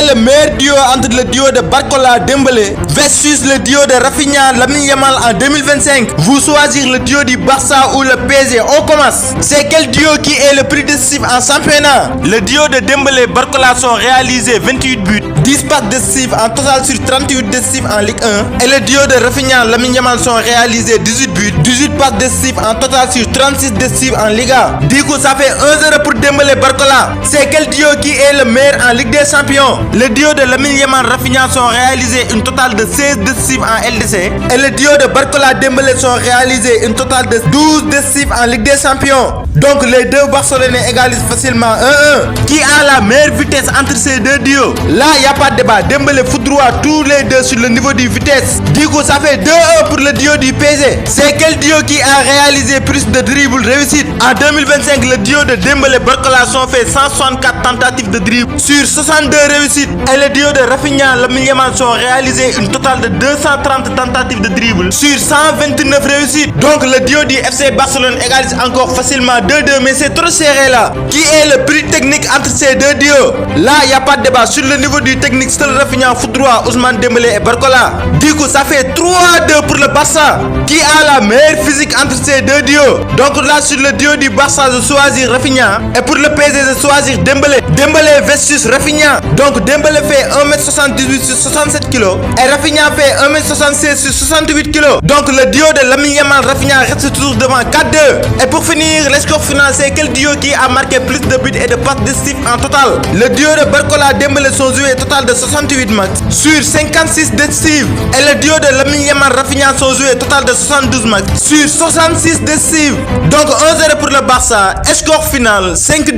est le meilleur duo entre le duo de Barcola Dembélé versus le duo de Rafinha Lamine Yamal en 2025? Vous choisir le duo du Barça ou le PSG? On commence. C'est quel duo qui est le plus décisif en championnat? Le duo de Dembélé Barcola sont réalisés 28 buts, 10 passes décisives en total sur 38 décisives en Ligue 1. Et le duo de Rafinha Lamine Yamal sont réalisés 18 buts, 18 passes décisives en total sur 36 décisives en Liga. Du coup, ça fait 1-0 pour Dembélé Barcola. C'est quel duo qui est le meilleur en Ligue des Champions? Le duo de Lamine Yamal Rafinha sont réalisés une totale de 16 décisives en LDC. Et le duo de Barcola Dembélé sont réalisés une totale de 12 décisives en Ligue des Champions. Donc les deux Barcelonais égalisent facilement 1-1. Qui a la meilleure vitesse entre ces deux duos? Là, il n'y a pas de débat. Dembélé fout droit tous les deux sur le niveau de vitesse. Du coup, ça fait 2-1 pour le duo du PSG. C'est quel duo qui a réalisé plus de dribbles réussites? En 2025, le duo de Dembélé Barcola sont fait 164 tentatives de dribble sur 62 réussites. Et le duo de Rafinha Lamine Yamal sont réalisés une totale de 230 tentatives de dribble sur 129 réussites. Donc le duo du FC Barcelone égalise encore facilement 2-2, mais c'est trop serré là. Qui est le plus technique entre ces deux duos? Là, il n'y a pas de débat. Sur le niveau du technique, seul Rafinha fout droit, Ousmane Dembélé et Barcola. Du coup, ça fait 3-2 pour le Barça. Qui a la meilleure physique entre ces deux duos? Donc là, sur le duo du Barça, je choisis Rafinha. Et pour le PSG, je choisis Dembélé. Dembélé versus Rafinha. Donc Dembélé fait 1m78 sur 67 kg. Et Rafinha fait 1m76 sur 68 kg. Donc le duo de Lamine Yamal Rafinha reste toujours devant 4-2. Et pour finir, le score final, c'est quel duo qui a marqué plus de buts et de passes décisives en total? Le duo de Barcola Dembélé sont joués total de 68 matchs sur 56 décisives. Et le duo de Lamine Yamal Rafinha sont joués total de 72 matchs sur 66 décisives. Donc 1-0 pour le Barça. Et score final 5-2.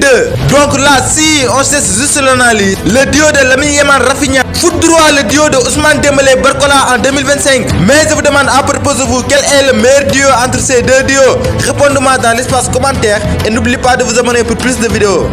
Donc là, si on cherche juste l'analyse, le duo de Lamine Yamal Rafinha fout droit le duo de Ousmane Dembélé Barcola en 2025. Mais je vous demande à propos de vous, quel est le meilleur duo entre ces deux duos? Répondez-moi dans l'espace commentaire et n'oubliez pas de vous abonner pour plus de vidéos.